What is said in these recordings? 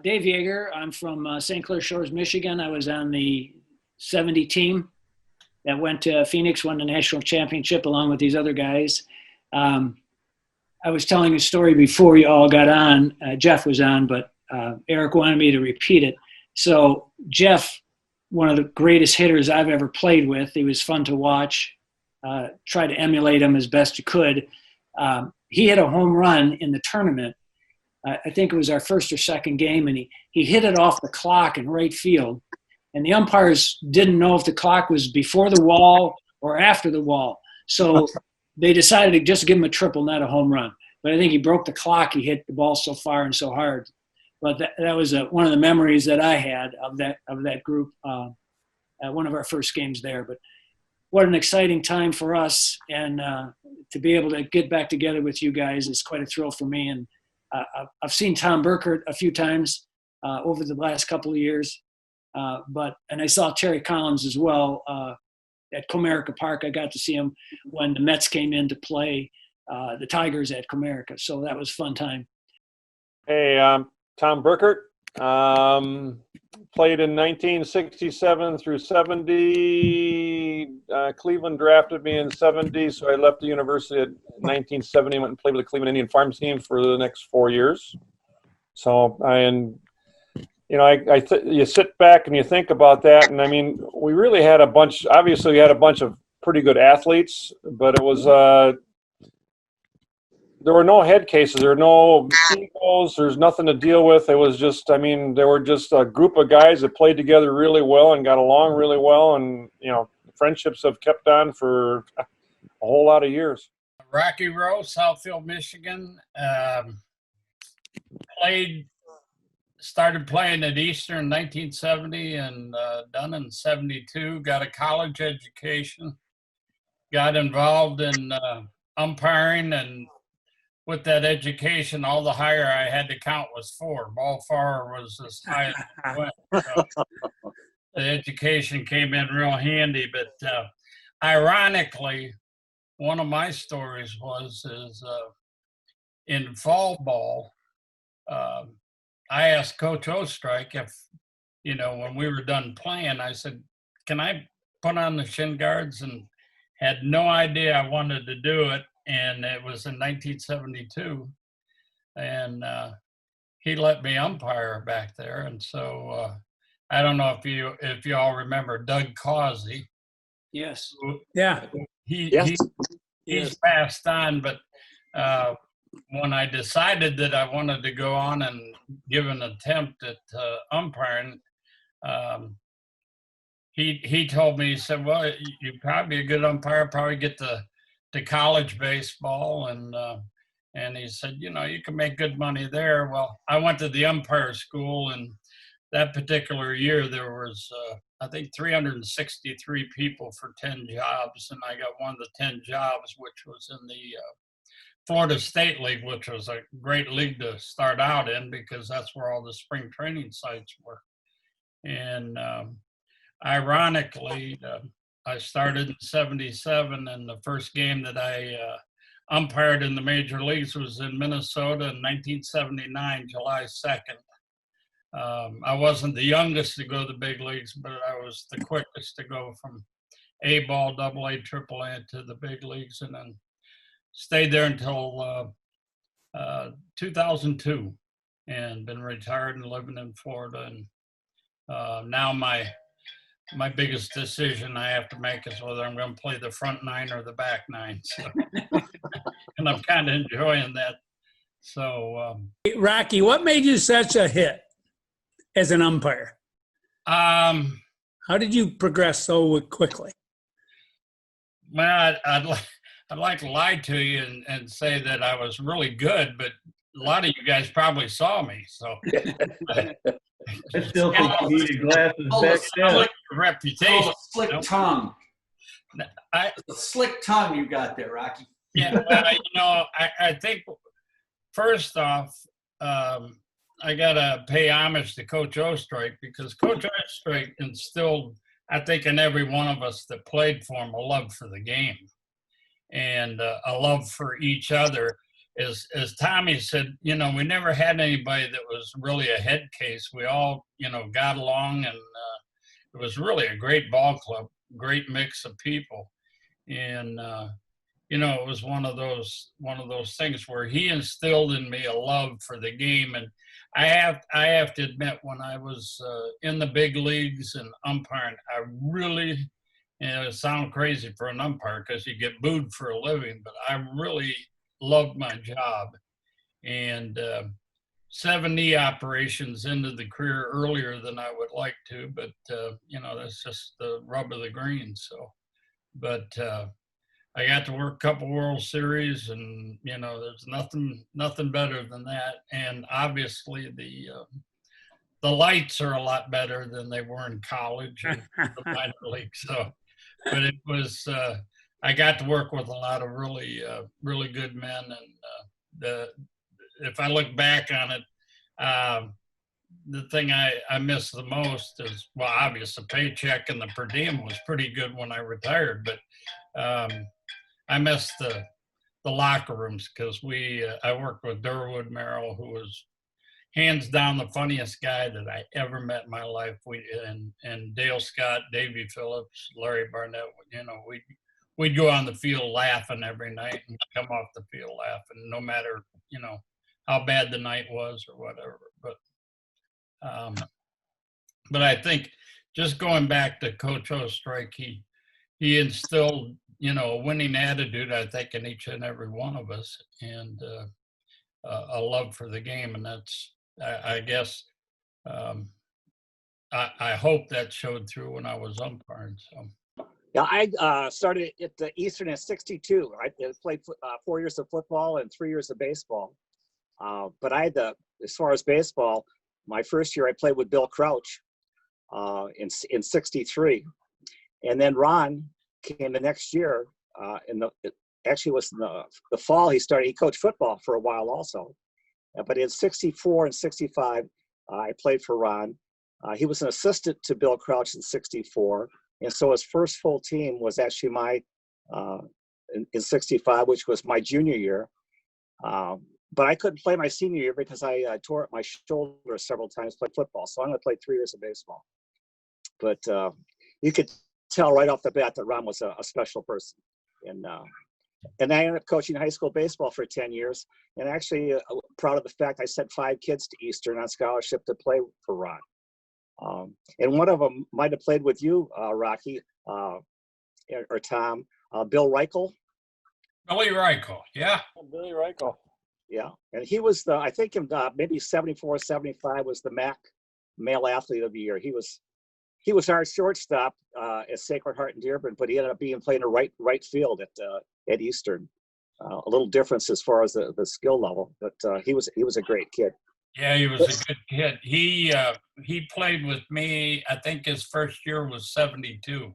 Dave Yeager. I'm from St. Clair Shores, Michigan. I was on the 70 team that went to Phoenix, won the national championship along with these other guys. I was telling a story before you all got on. Jeff was on, but Eric wanted me to repeat it. So Jeff, one of the greatest hitters I've ever played with. He was fun to watch. Try to emulate him as best you could. He hit a home run in the tournament. I think it was our first or second game, and he hit it off the clock in right field. And the umpires didn't know if the clock was before the wall or after the wall. So they decided to just give him a triple, not a home run. But I think he broke the clock. He hit the ball so far and so hard. But that was one of the memories that I had of that group, one of our first games there. But what an exciting time for us. And to be able to get back together with you guys is quite a thrill for me. And I've seen Tom Burkert a few times over the last couple of years. And I saw Terry Collins as well at Comerica Park. I got to see him when the Mets came in to play the Tigers at Comerica. So that was a fun time. Hey, Tom Burkert. Played in 1967 through 70. Cleveland drafted me in 70, so I left the university at 1970 and went and played with the Cleveland Indian Farms team for the next 4 years. So, you sit back and you think about that, and I mean, we really had a bunch. Obviously, we had a bunch of pretty good athletes, but it was there were no head cases, there were no egos, there's nothing to deal with. It was just, they were just a group of guys that played together really well and got along really well, and friendships have kept on for a whole lot of years. Rocky Rowe, Southfield, Michigan. Started playing at Eastern in 1970 and done in 72. Got a college education. Got involved in umpiring, and with that education, all the higher I had to count was 4. Ball 4 was as high as it went. So the education came in real handy. But ironically, one of my stories is in fall ball. I asked Coach Ostrike if, when we were done playing, I said, can I put on the shin guards? And had no idea I wanted to do it. And it was in 1972. And he let me umpire back there. And so I don't know if you all remember Doug Causey. Yes. Yeah. He's passed on, but when I decided that I wanted to go on and give an attempt at umpiring, he told me, he said, well, you'd probably be a good umpire, probably get to college baseball. And he said, you can make good money there. Well, I went to the umpire school, and that particular year there was, I think, 363 people for 10 jobs. And I got one of the 10 jobs, which was in the Florida State League, which was a great league to start out in because that's where all the spring training sites were. And ironically, I started in 77, and the first game that I umpired in the major leagues was in Minnesota in 1979, July 2nd. I wasn't the youngest to go to the big leagues, but I was the quickest to go from A ball, double A, triple A to the big leagues, and then stayed there until 2002 and been retired and living in Florida. And now my biggest decision I have to make is whether I'm going to play the front 9 or the back 9. So, and I'm kind of enjoying that. So, Rocky, what made you such a hit as an umpire? How did you progress so quickly? Well, I'd like to lie to you and say that I was really good, but a lot of you guys probably saw me. So I still think you needed glasses back then. Like reputation. Slick tongue. The slick tongue you got there, Rocky. Yeah, I think first off, I gotta pay homage to Coach Ostrike, because Coach Ostrike instilled, I think, in every one of us that played for him, a love for the game and a love for each other. as Tommy said, we never had anybody that was really a head case. We all, got along, and it was really a great ball club, great mix of people. And, it was one of those things where he instilled in me a love for the game. And I have to admit, when I was in the big leagues and umpiring, I really, it sounds crazy for an umpire because you get booed for a living, but I really loved my job. And 7 knee operations into the career earlier than I would like to, but that's just the rub of the green. So, but I got to work a couple World Series, and there's nothing better than that. And obviously the lights are a lot better than they were in college and the minor league. So, but it was I got to work with a lot of really good men, and if I look back on it, the thing I miss the most is, well, obviously the paycheck and the per diem was pretty good when I retired, but I miss the locker rooms because I worked with Durwood Merrill, who was hands down the funniest guy that I ever met in my life. And Dale Scott, Davey Phillips, Larry Barnett, we'd go on the field laughing every night and come off the field laughing, no matter, how bad the night was or whatever. But I think just going back to Coach Ostrike, he instilled, a winning attitude, I think, in each and every one of us, and a love for the game. And that's, I guess, I hope that showed through when I was umpiring. So. Yeah, I started at the Eastern in '62. I played 4 years of football and 3 years of baseball. But as far as baseball, my first year I played with Bill Crouch in '63, and then Ron came the next year. Actually was in the fall he coached football for a while also. But in '64 and '65, I played for Ron. He was an assistant to Bill Crouch in '64. And so his first full team was actually in '65, which was my junior year. But I couldn't play my senior year because I tore up my shoulder several times playing football. So I'm going to play 3 years of baseball. But you could tell right off the bat that Ron was a special person. And I ended up coaching high school baseball for 10 years. And actually proud of the fact I sent 5 kids to Eastern on scholarship to play for Ron. And one of them might have played with you, Rocky, or Tom, Bill Reichel. Billy Reichel, yeah. Billy Reichel. Yeah, and he was I think in maybe '74, '75 was the MAC Male Athlete of the Year. He was our shortstop at Sacred Heart in Dearborn, but he ended up being playing a right field at Eastern. A little difference as far as the skill level, but he was a great kid. Yeah, he was a good kid. He played with me. I think his first year was '72.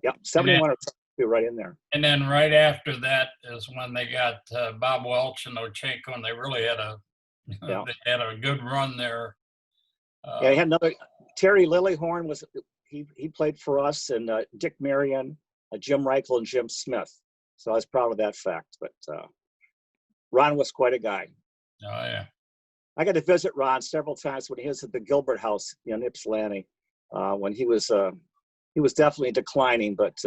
Yep, 71 or 72, right in there. And then right after that is when they got Bob Welch and Ochenko, and they really had they had a good run there. Yeah, he had another Terry Lillyhorn he played for us, and Dick Marion, Jim Reichel, and Jim Smith. So I was proud of that fact. But Ron was quite a guy. Oh yeah. I got to visit Ron several times when he was at the Gilbert House in Ypsilanti, when he was definitely declining, but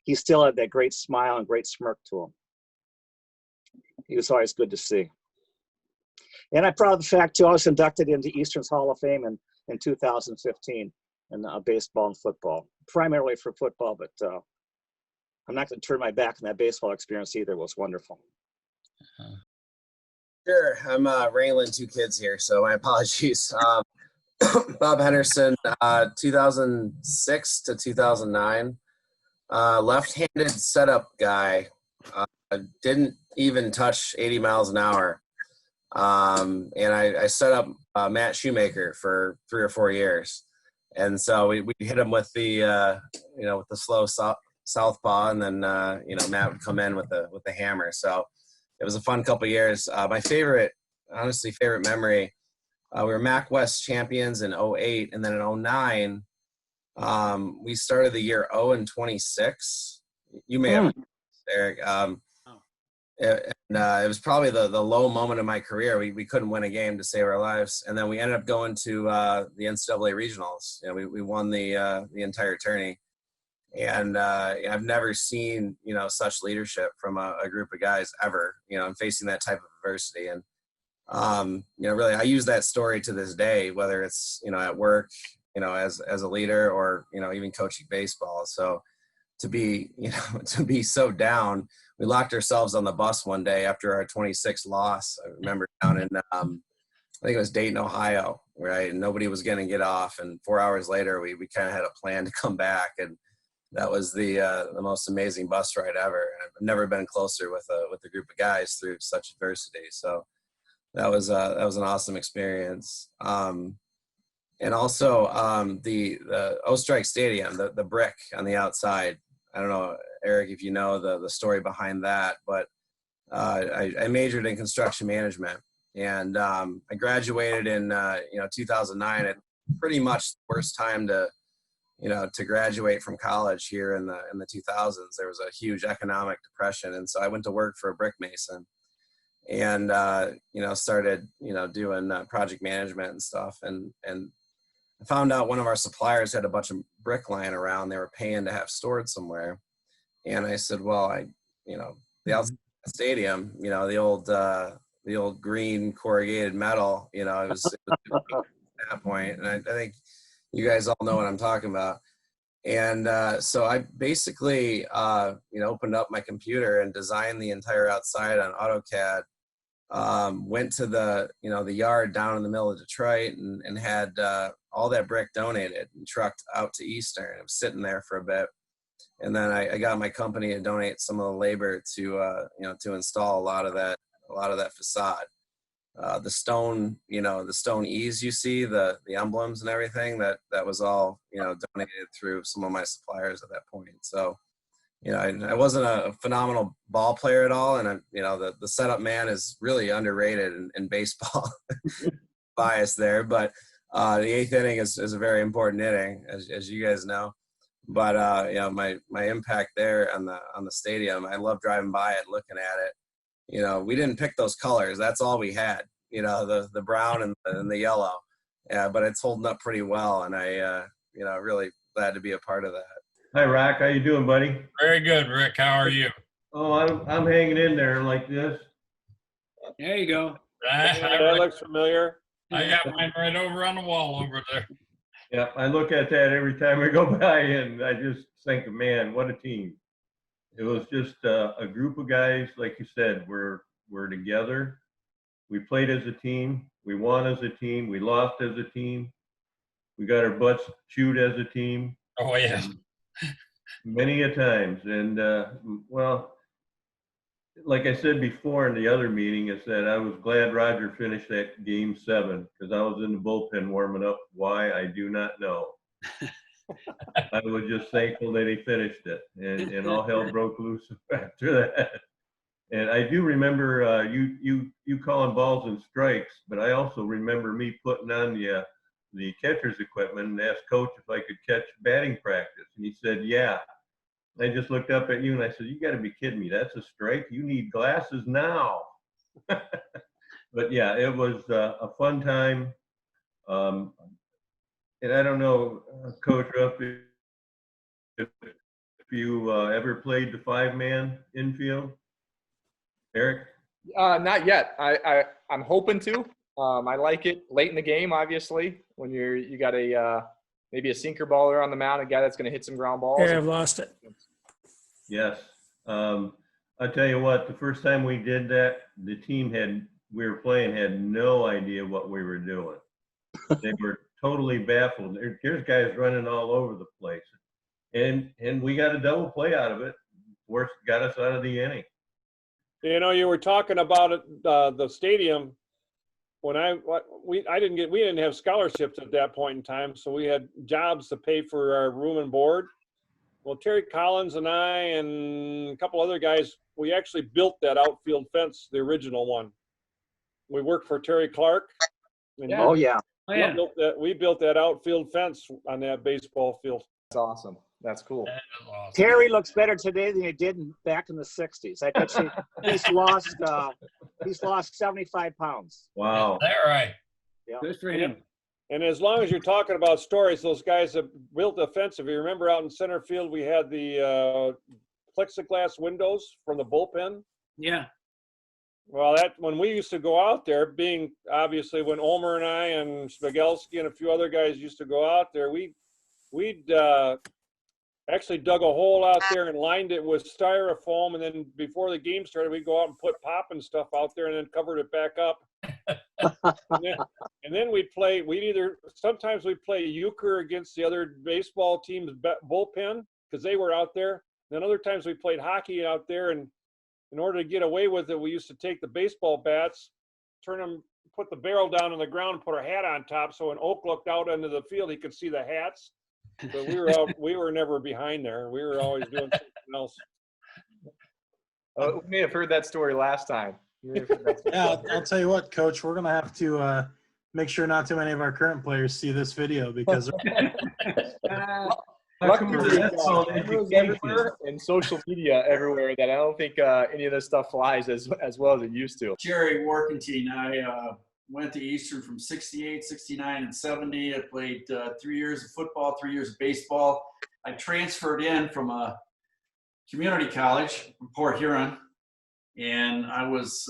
he still had that great smile and great smirk to him. He was always good to see. And I'm proud of the fact, too, I was inducted into Eastern's Hall of Fame in 2015 in baseball and football, primarily for football, but I'm not going to turn my back on that baseball experience either. It was wonderful. Sure. I'm wrangling 2 kids here, so my apologies. Bob Henderson, 2006 to 2009, left-handed setup guy, didn't even touch 80 miles an hour. And I set up Matt Shoemaker for 3 or 4 years. And so we hit him with the, with the slow southpaw, and then, Matt would come in with the hammer. So it was a fun couple of years. My favorite memory, we were MAC West champions in 08, and then in 09, we started the year 0-26. You may have, Eric. it was probably the low moment of my career. We couldn't win a game to save our lives, and then we ended up going to the NCAA regionals. You know, we won the entire tourney, and I've never seen such leadership from a group of guys ever. And facing that type of adversity, and really, I use that story to this day, whether it's at work, as a leader, or even coaching baseball. So to be to be so down. We locked ourselves on the bus one day after our 26th loss. I remember down in, I think it was Dayton, Ohio, right? And nobody was going to get off. And 4 hours later, we kind of had a plan to come back. And that was the most amazing bus ride ever. I've never been closer with a group of guys through such adversity. So that was an awesome experience. And also the O-Strike Stadium, the brick on the outside. I don't know, Eric, if you know the story behind that, but I majored in construction management, and I graduated in 2009. At pretty much the worst time to graduate from college here in the 2000s. There was a huge economic depression, and so I went to work for a brick mason, and started doing project management and stuff, and I found out one of our suppliers had a bunch of brick lying around. They were paying to have stored somewhere. And I said, well, the outside stadium, the old green corrugated metal, it was at that point. And I think you guys all know what I'm talking about. And so I basically, opened up my computer and designed the entire outside on AutoCAD. Went to the yard down in the middle of Detroit and had all that brick donated and trucked out to Eastern. It was sitting there for a bit, and then I got my company to donate some of the labor to install a lot of that facade. The stone eaves you see, the emblems and everything, that was all donated through some of my suppliers at that point. So I wasn't a phenomenal ball player at all, and the setup man is really underrated in baseball. Bias there, but the eighth inning is a very important inning, as you guys know. But my impact there on the stadium, I love driving by it, looking at it. We didn't pick those colors; that's all we had. The brown and the yellow. Yeah, but it's holding up pretty well, and I really glad to be a part of that. Hi, Rock. How you doing, buddy? Very good, Rick. How are you? Oh, I'm hanging in there like this. There you go. That looks familiar. I got mine right over on the wall over there. Yeah, I look at that every time I go by, and I just think, man, what a team. It was just a group of guys, like you said, we're together. We played as a team. We won as a team. We lost as a team. We got our butts chewed as a team. Oh, yeah. Many a times. And, like I said before in the other meeting, is that I was glad Roger finished that game 7, because I was in the bullpen warming up. Why, I do not know. I was just thankful that he finished it, and all hell broke loose after that. And I do remember you calling balls and strikes, but I also remember me putting on the catcher's equipment and asked Coach if I could catch batting practice, and he said, yeah. I just looked up at you and I said, you got to be kidding me. That's a strike? You need glasses now. But yeah, it was a fun time. And I don't know, Coach Ruff, if you ever played the 5-man infield? Eric? Not yet. I'm hoping to. I like it late in the game, obviously, when you got maybe a sinker baller on the mound, a guy that's going to hit some ground balls. Yeah, I've lost it. Yes. I'll tell you what, the first time we did that, the team we were playing had no idea what we were doing. They were totally baffled. There's guys running all over the place. And we got a double play out of it. Got us out of the inning. You were talking about it, the stadium. When we didn't have scholarships at that point in time, so we had jobs to pay for our room and board. Well, Terry Collins and I and a couple other guys, we actually built that outfield fence, the original one. We worked for Terry Clark. And Oh yeah. We built that outfield fence on that baseball field. That's awesome. That's cool. That is awesome. Terry looks better today than he did back in the 60s. I bet you he's lost 75 pounds. Wow. Is that right? Good for him. And as long as you're talking about stories, those guys have built the fence. If you remember out in center field, we had the plexiglass windows from the bullpen. Yeah. Well, that when we used to go out there, being obviously when Ulmer and I and Smigelski and a few other guys used to go out there, we'd actually dug a hole out there and lined it with styrofoam, and then before the game started, we'd go out and put pop and stuff out there and then covered it back up. and then sometimes we'd play euchre against the other baseball team's bullpen because they were out there. Then other times we played hockey out there, and in order to get away with it, we used to take the baseball bats, turn them, put the barrel down on the ground, and put our hat on top, so when Oak looked out into the field, he could see the hats. But we were never behind there. We were always doing something else. We may have heard that story last time. Yeah, I'll tell you what, Coach, we're going to have to make sure not too many of our current players see this video because Luckily, cameras everywhere and social media everywhere that I don't think any of this stuff flies as well as it used to. Jerry Workington. I went to Eastern from 68, 69, and 70. I played 3 years of football, 3 years of baseball. I transferred in from a community college from Port Huron, and I was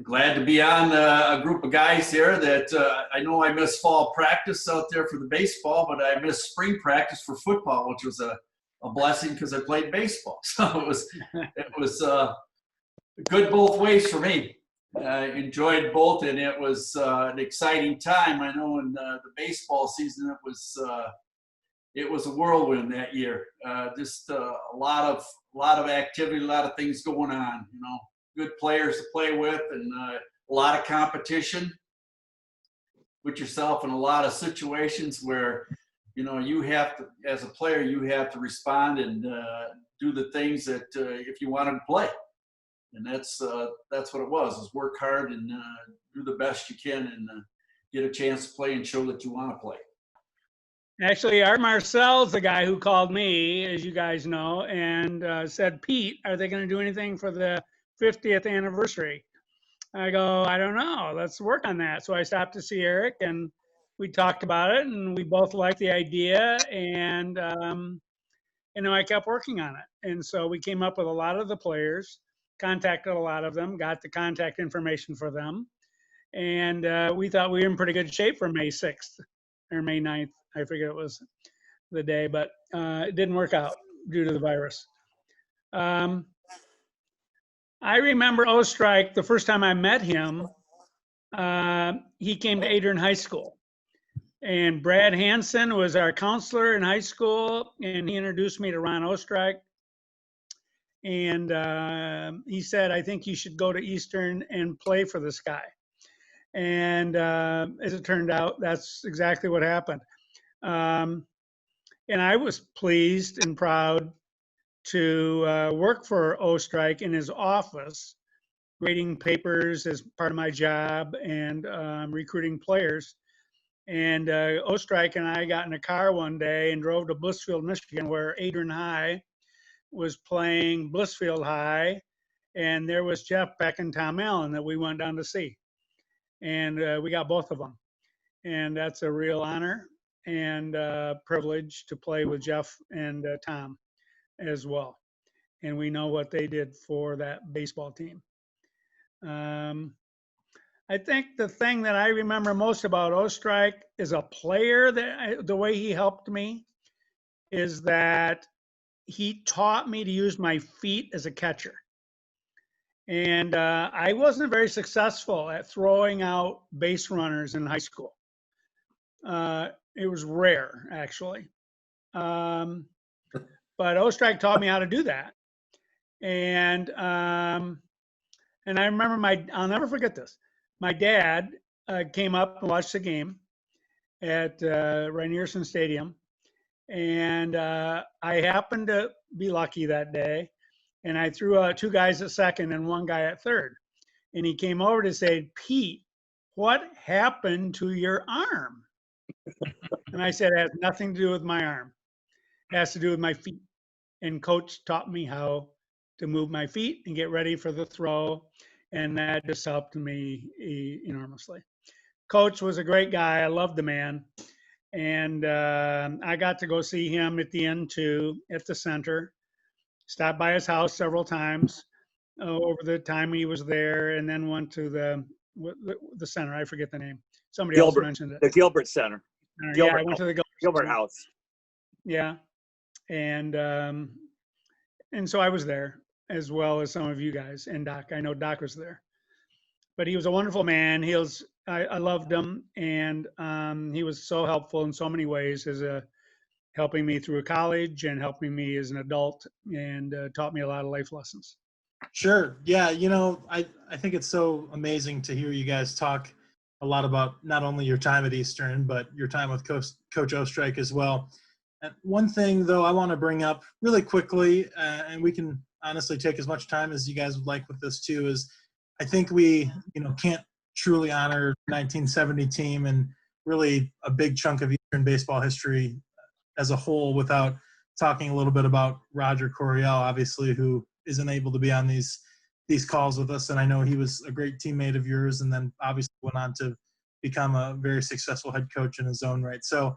glad to be on a group of guys there that I know I missed fall practice out there for the baseball, but I missed spring practice for football, which was a blessing because I played baseball. So it was good both ways for me. I enjoyed both, and it was an exciting time. I know in the baseball season it was a whirlwind that year. Just a lot of activity, a lot of things going on. You know, good players to play with, and a lot of competition with yourself in a lot of situations where, you know, you have to, as a player, you have to respond and do the things that if you wanted to play. And that's what it was, is work hard and do the best you can and get a chance to play and show that you want to play. Actually, Art Marcel's the guy who called me, as you guys know, and said, Pete, are they going to do anything for the 50th anniversary? I go, I don't know. Let's work on that. So I stopped to see Eric, and we talked about it, and we both liked the idea, and I kept working on it. And so we came up with a lot of the players, contacted a lot of them, got the contact information for them, and we thought we were in pretty good shape for May 6th or May 9th. I forget it was the day, but it didn't work out due to the virus. I remember Ostrike, the first time I met him, he came to Adrian High School. And Brad Hansen was our counselor in high school, and he introduced me to Ron Ostrike. And he said, I think you should go to Eastern and play for this guy. And as it turned out, that's exactly what happened. And I was pleased and proud to work for Ostrike in his office, grading papers as part of my job and recruiting players. And Ostrike and I got in a car one day and drove to Blissfield, Michigan, where Adrian High was playing Blissfield High, and there was Jeff Beck and Tom Allen that we went down to see. And we got both of them. And that's a real honor and privilege to play with Jeff and Tom as well. And we know what they did for that baseball team. I think the thing that I remember most about Ostrike as a player, the way he helped me, is that he taught me to use my feet as a catcher. And I wasn't very successful at throwing out base runners in high school. It was rare, actually. But Ostrike taught me how to do that. And I remember I'll never forget this. My dad came up and watched the game at Rynearson Stadium. And I happened to be lucky that day. And I threw two guys at second and one guy at third. And he came over to say, Pete, what happened to your arm? And I said, it has nothing to do with my arm. has to do with my feet. And coach taught me how to move my feet and get ready for the throw. And that just helped me enormously. Coach was a great guy. I loved the man. And I got to go see him at the end too, at the center. Stopped by his house several times over the time he was there, and then went to the center. I forget the name. Somebody else mentioned it. The Gilbert Center. Yeah, I went to the Gilbert House. Yeah, and so I was there as well as some of you guys and Doc. I know Doc was there, but he was a wonderful man. I loved him, and he was so helpful in so many ways as helping me through college and helping me as an adult, and taught me a lot of life lessons. Sure. Yeah. I think it's so amazing to hear you guys talk a lot about not only your time at Eastern, but your time with Coach Ostrike as well. And one thing, though, I want to bring up really quickly, and we can honestly take as much time as you guys would like with this too, is I think we, can't truly honor the 1970 team and really a big chunk of Eastern baseball history as a whole without talking a little bit about Roger Coryell, obviously, who isn't able to be on these calls with us. And I know he was a great teammate of yours, and then obviously went on to become a very successful head coach in his own right. So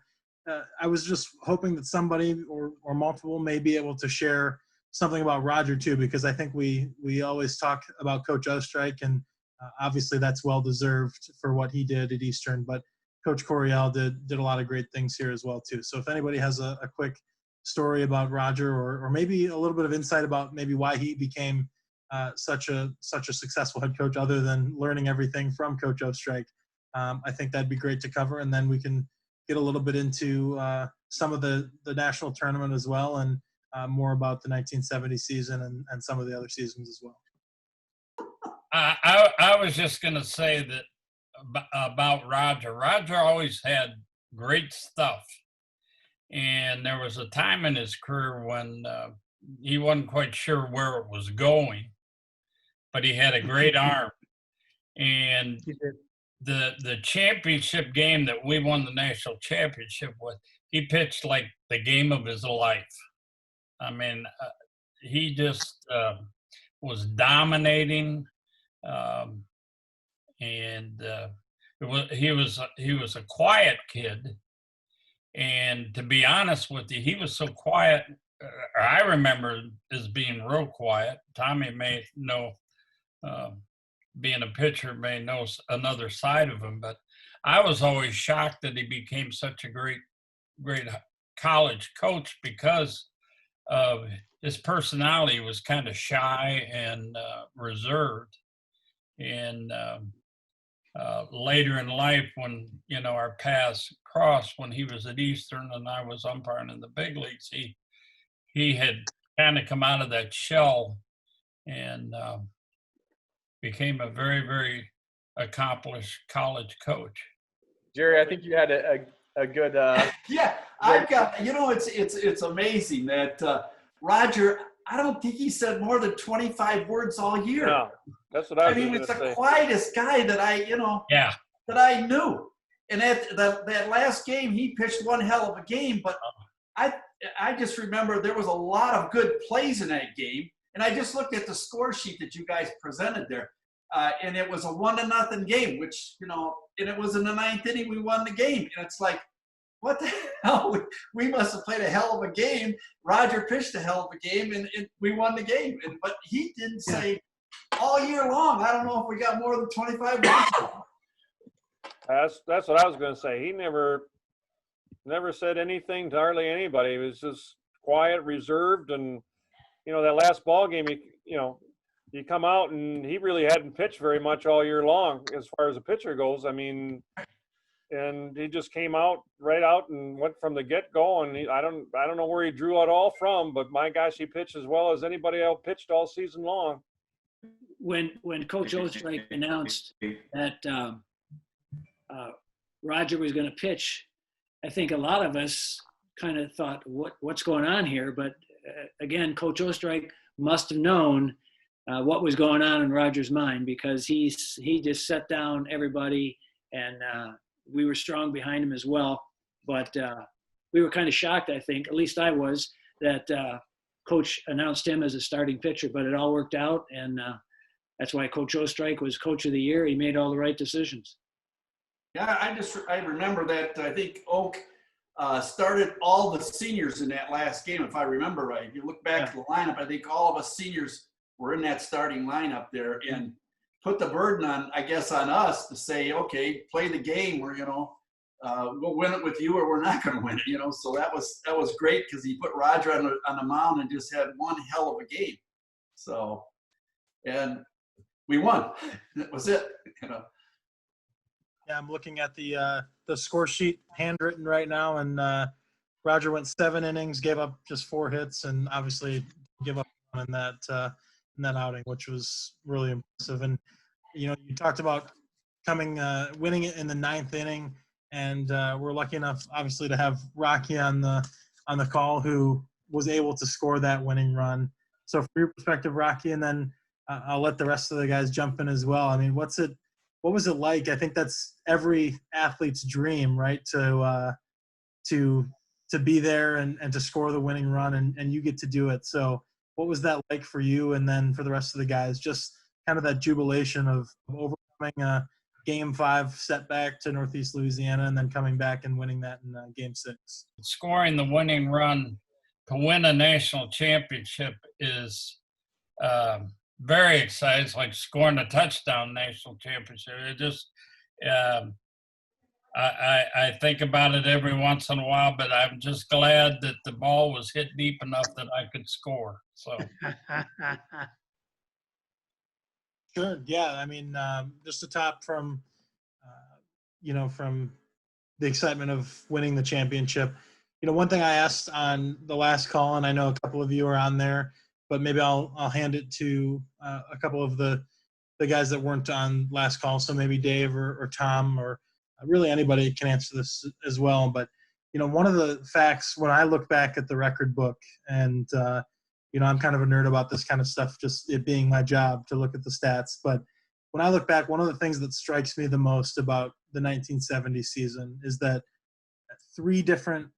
I was just hoping that somebody or multiple may be able to share something about Roger too, because I think we always talk about Coach Ostrike, and obviously that's well deserved for what he did at Eastern, but Coach Coryell did a lot of great things here as well too. So if anybody has a quick story about Roger, or maybe a little bit of insight about maybe why he became such a successful head coach, other than learning everything from Coach Ostrike, I think that'd be great to cover, and then we can get a little bit into some of the national tournament as well, and more about the 1970 season and some of the other seasons as well. I was just going to say that about Roger. Roger always had great stuff. And there was a time in his career when he wasn't quite sure where it was going, but he had a great arm. And the championship game that we won the national championship with, he pitched like the game of his life. I mean, he just was dominating, and he was a quiet kid. And to be honest with you, he was so quiet. I remember as being real quiet. Tommy may know, being a pitcher, may know another side of him, but I was always shocked that he became such a great college coach, because of his personality. Was kind of shy and reserved. And later in life, when our paths crossed, when he was at Eastern and I was umpiring in the big leagues, he had kind of come out of that shell and became a very, very accomplished college coach. Jerry, I think you had a good. Yeah, I've got. It's amazing that Roger. I don't think he said more than 25 words all year. No, that's what I mean, it's the quietest guy that I knew. And at that last game, he pitched one hell of a game. But I just remember there was a lot of good plays in that game. And I just looked at the score sheet that you guys presented there. And it was a 1-0 game, which, and it was in the ninth inning, we won the game. And it's like, what the hell? We must have played a hell of a game. Roger pitched a hell of a game, and we won the game. But he didn't say all year long. I don't know if we got more than 25 minutes. That's what I was going to say. He never said anything to hardly anybody. He was just quiet, reserved, and that last ball game, you come out and he really hadn't pitched very much all year long as far as a pitcher goes. I mean. And he just came right out and went from the get-go. And I don't know where he drew it all from, but my gosh, he pitched as well as anybody else pitched all season long. When Coach Ostrike announced that Roger was going to pitch, I think a lot of us kind of thought, what's going on here? But again, Coach Ostrike must have known what was going on in Roger's mind, because he just set down everybody, and we were strong behind him as well. But we were kind of shocked, I think, at least I was, that Coach announced him as a starting pitcher, but it all worked out. And that's why Coach Ostrike was Coach of the Year. He made all the right decisions. Yeah, I remember that. I think Oak started all the seniors in that last game, if I remember right. If you look back to the lineup, I think all of us seniors were in that starting lineup there, and put the burden on, I guess, on us to say, okay, play the game. We're, we'll win it with you, or we're not going to win it. So that was great, because he put Roger on the mound and just had one hell of a game. So, and we won. That was it. Yeah, I'm looking at the score sheet handwritten right now, and Roger went 7 innings, gave up just 4 hits, and obviously give up in that outing, which was really impressive. And you talked about winning it in the 9th inning, and we're lucky enough, obviously, to have Rocky on the call, who was able to score that winning run. So, from your perspective, Rocky, and then I'll let the rest of the guys jump in as well. I mean, what was it like? I think that's every athlete's dream, right? To be there and to score the winning run, and you get to do it. So what was that like for you, and then for the rest of the guys? Just kind of that jubilation of overcoming a Game 5 setback to Northeast Louisiana, and then coming back and winning that in Game 6. Scoring the winning run to win a national championship is very exciting. It's like scoring a touchdown national championship. It just, I think about it every once in a while, but I'm just glad that the ball was hit deep enough that I could score. So. Sure. Yeah. I mean, just to top from, from the excitement of winning the championship, one thing I asked on the last call, and I know a couple of you are on there, but maybe I'll hand it to a couple of the guys that weren't on last call. So maybe Dave or Tom, or really anybody can answer this as well. But, one of the facts when I look back at the record book, and, I'm kind of a nerd about this kind of stuff, just it being my job to look at the stats. But when I look back, one of the things that strikes me the most about the 1970 season is that 3 different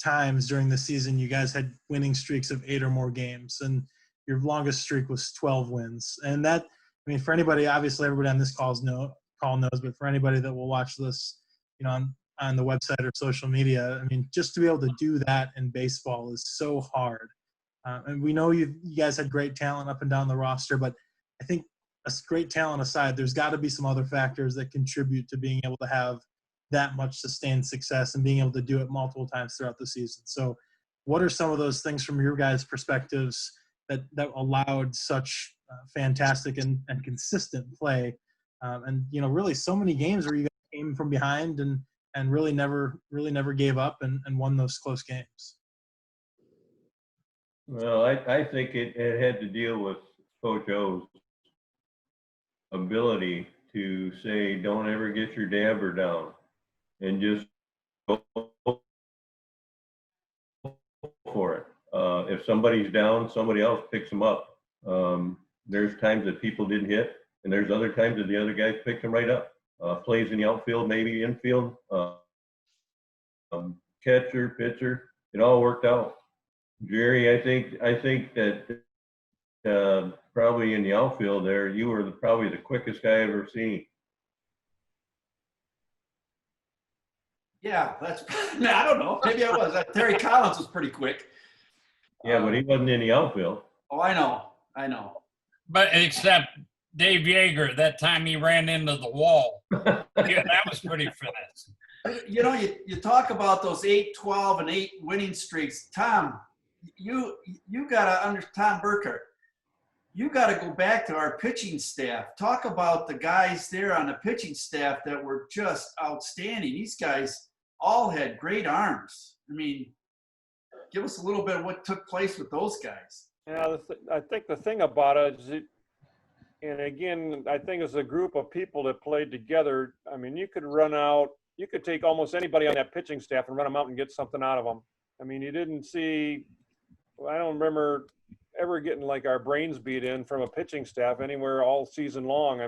times during the season, you guys had winning streaks of 8 or more games, and your longest streak was 12 wins. And that, for anybody, obviously everybody on this call knows, but for anybody that will watch this, on the website or social media, just to be able to do that in baseball is so hard. And we know you guys had great talent up and down the roster, but I think great talent aside, there's got to be some other factors that contribute to being able to have that much sustained success and being able to do it multiple times throughout the season. So what are some of those things from your guys' perspectives that allowed such fantastic and consistent play? And, really so many games where you guys came from behind and really never gave up and won those close games. Well, I think it had to deal with Coach O's ability to say, don't ever get your dabber down, and just go for it. If somebody's down, somebody else picks them up. There's times that people didn't hit, and there's other times that the other guys picked them right up. Plays in the outfield, maybe infield, catcher, pitcher, it all worked out. Jerry, I think that probably in the outfield there, you were probably the quickest guy I've ever seen. Yeah, I don't know. Maybe I was. Terry Collins was pretty quick. Yeah, but he wasn't in the outfield. Oh, I know. But except Dave Yeager, that time he ran into the wall. Yeah, that was pretty fast. You talk about those 8, 12, and 8 winning streaks. Tom, you got to understand, Tom Burkhardt, you got to go back to our pitching staff. Talk about the guys there on the pitching staff that were just outstanding. These guys all had great arms. Give us a little bit of what took place with those guys. Yeah, I think the thing about it is, and again, I think it's a group of people that played together. You could take almost anybody on that pitching staff and run them out and get something out of them. You didn't see, I don't remember ever getting like our brains beat in from a pitching staff anywhere all season long.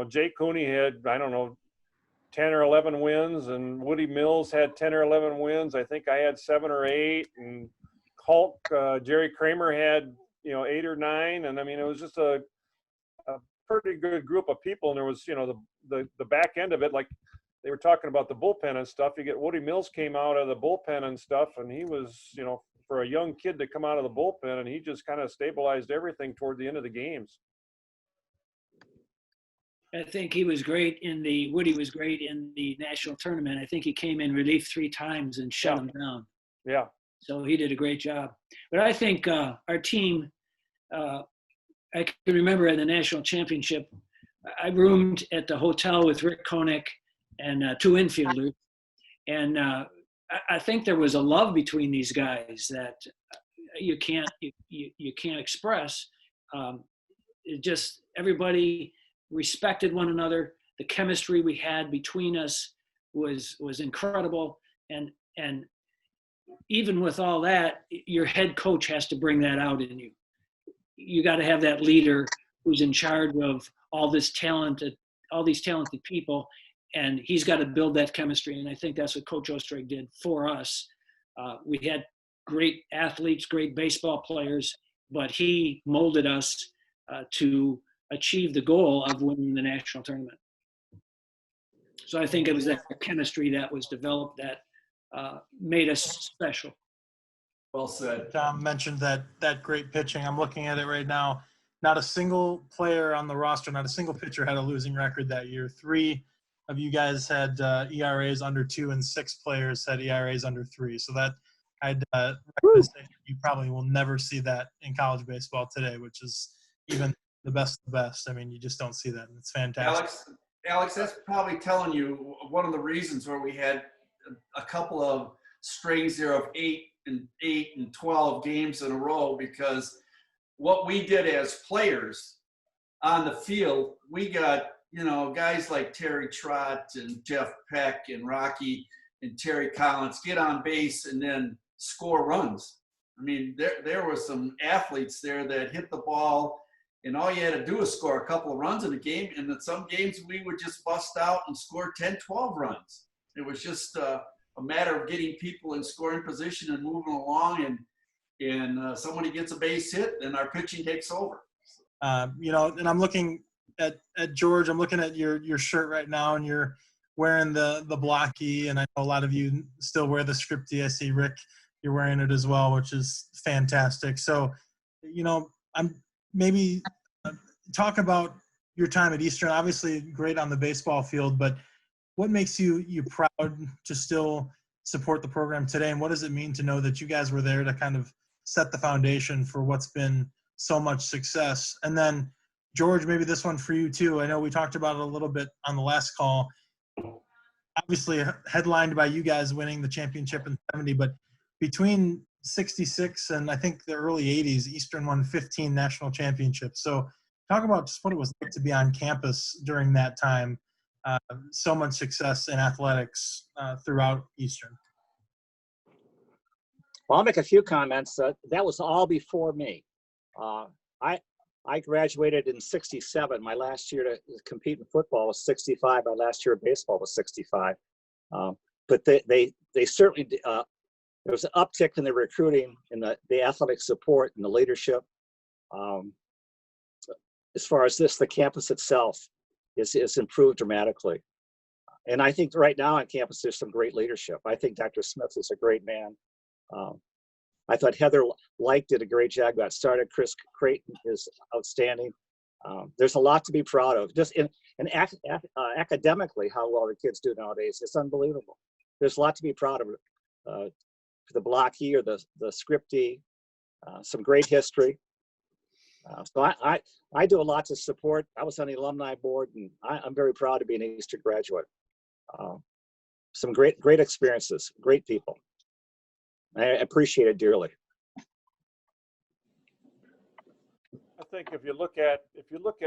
Jake Cooney had, 10 or 11 wins, and Woody Mills had 10 or 11 wins. I think I had 7 or 8, and Hulk, Jerry Kramer had, 8 or 9. And I mean, it was just a pretty good group of people. And there was, the back end of it, like they were talking about the bullpen and stuff. You get Woody Mills came out of the bullpen and stuff, and he was, for a young kid to come out of the bullpen, and he just kind of stabilized everything toward the end of the games. I think Woody was great in the national tournament. I think he came in relief 3 times and shut him down. Yeah. So he did a great job. But I think our team, I can remember at the national championship, I roomed at the hotel with Rick Koenig and 2 infielders. And I think there was a love between these guys that you can't express. It just, everybody respected one another. The chemistry we had between us was incredible. And even with all that, your head coach has to bring that out in you. You got to have that leader who's in charge of all these talented people, and he's got to build that chemistry. And I think that's what Coach Ostrich did for us. We had great athletes, great baseball players, but he molded us to achieve the goal of winning the national tournament. So I think it was that chemistry that was developed that made us special. Well said. Tom mentioned that great pitching. I'm looking at it right now. Not a single player on the roster, not a single pitcher had a losing record that year. 3 of you guys had ERAs under 2, and 6 players had ERAs under 3. So that I'd recommend saying you probably will never see that in college baseball today, which is even the best of the best. I mean, you just don't see that. It's fantastic. Alex, that's probably telling you one of the reasons where we had a couple of strings there of 8 and 12 games in a row, because what we did as players on the field, we got, guys like Terry Trott and Jeff Peck and Rocky and Terry Collins get on base and then score runs. I mean, there were some athletes there that hit the ball, and all you had to do was score a couple of runs in a game. And in some games, we would just bust out and score 10, 12 runs. It was just a matter of getting people in scoring position and moving along. And somebody gets a base hit, and our pitching takes over. And I'm looking at George. I'm looking at your shirt right now, and you're wearing the blocky. And I know a lot of you still wear the scripty. I see Rick, you're wearing it as well, which is fantastic. So, I'm maybe talk about your time at Eastern. Obviously great on the baseball field, but what makes you proud to still support the program today? And what does it mean to know that you guys were there to kind of set the foundation for what's been so much success? And then George, maybe this one for you too. I know we talked about it a little bit on the last call. Obviously headlined by you guys winning the championship in 70, but between 66 and I think the early 80s, Eastern won 15 national championships. So talk about just what it was like to be on campus during that time. So much success in athletics throughout Eastern. Well, I'll make a few comments. That was all before me. I graduated in 67. My last year to compete in football was 65. My last year of baseball was 65. But they certainly there was an uptick in the recruiting and the athletic support and the leadership. As far as the campus itself is improved dramatically. And I think right now on campus, there's some great leadership. I think Dr. Smith is a great man. I thought Heather Like did a great job. Got started. Chris Creighton is outstanding. There's a lot to be proud of. Just academically, how well the kids do nowadays, it's unbelievable. There's a lot to be proud of. The blocky or the scripty, some great history. So I do a lot to support. I was on the alumni board, and I'm very proud to be an Eastern graduate. Some great experiences, great people. I appreciate it dearly. I think if you look at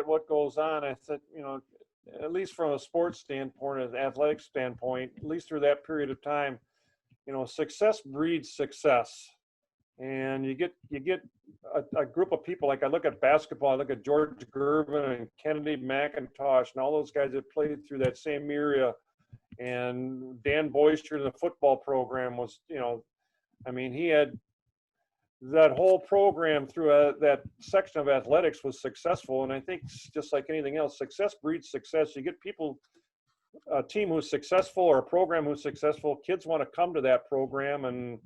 what goes on, I think, at least from a sports standpoint, an athletic standpoint, at least through that period of time, success breeds success. And you get a group of people, like I look at basketball, I look at George Gervin and Kennedy McIntosh and all those guys that played through that same era And Dan Boyster in the football program was, you know, I mean, he had that whole program through that section of athletics was successful. And I think just like anything else, success breeds success. You get people, a team who's successful or a program who's successful, kids want to come to that program. And,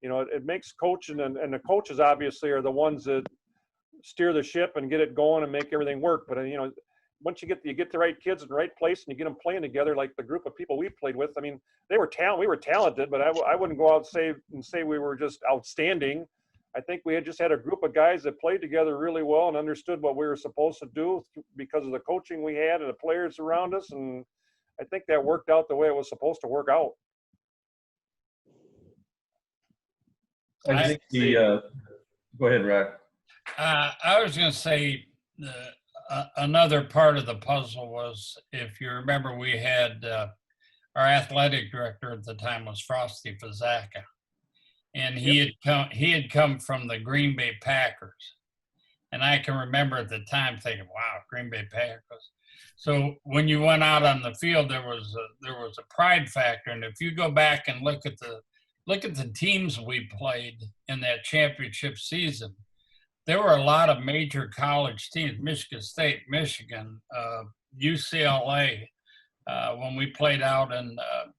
you know, it makes coaching, and the coaches obviously are the ones that steer the ship and get it going and make everything work. But, you know, once you get the right kids in the right place and you get them playing together, like the group of people we played with, I mean, we were talented, but I wouldn't go out and say we were just outstanding. I think we had just had a group of guys that played together really well and understood what we were supposed to do because of the coaching we had and the players around us. And I think that worked out the way it was supposed to work out. I think go ahead, Rock. I was going to say another part of the puzzle was, if you remember, we had our athletic director at the time was Frosty Fazaka. And he had come from the Green Bay Packers. And I can remember at the time thinking, wow, Green Bay Packers. So when you went out on the field, there was a pride factor. And if you go back and look at the teams we played in that championship season, there were a lot of major college teams, Michigan State, Michigan, UCLA. When we played out in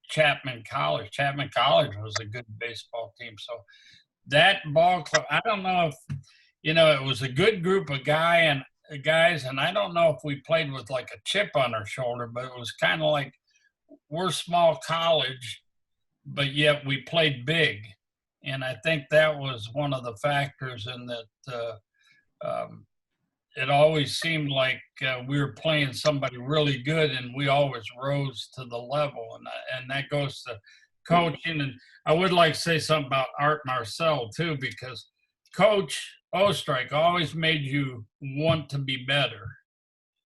Chapman College was a good baseball team. So that ball club, I don't know if, you know, it was a good group of guys, and I don't know if we played with like a chip on our shoulder, but it was kind of like, we're small college, but yet we played big. And I think that was one of the factors in that it always seemed like we were playing somebody really good, and we always rose to the level. And that goes to coaching. And I would like to say something about Art Marcel too, because Coach Ostrike always made you want to be better,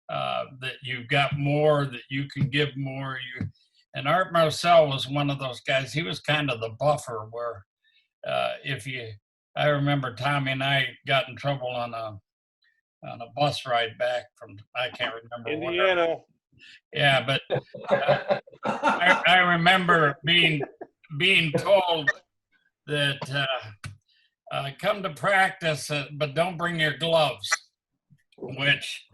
that you've got more, that you can give more. And Art Marcel was one of those guys. He was kind of the buffer where I remember Tommy and I got in trouble on a bus ride back from, I can't remember, Indiana. where. Yeah, but I remember being told that come to practice, but don't bring your gloves, which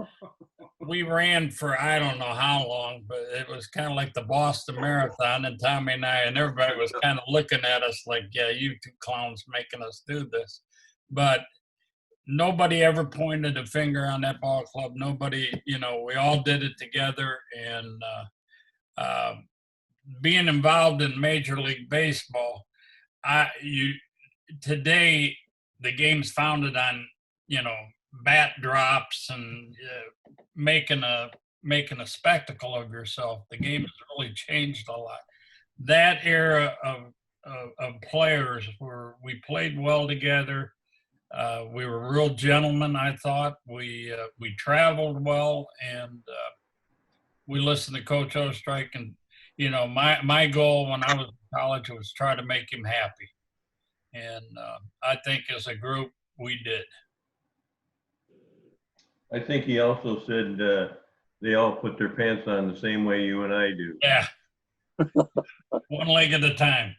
we ran for I don't know how long, but it was kind of like the Boston Marathon, and Tommy and I and everybody was kind of looking at us like, yeah, you two clowns making us do this. But nobody ever pointed a finger on that ball club. Nobody, you know, we all did it together. And being involved in Major League Baseball, today the game's founded on, you know, bat drops and making a spectacle of yourself. The game has really changed a lot. That era of players where we played well together. We were real gentlemen, I thought. We traveled well, and we listened to Coach Ostrike. And, you know, my goal when I was in college was try to make him happy. And I think as a group, we did. I think he also said they all put their pants on the same way you and I do. Yeah. One leg at a time.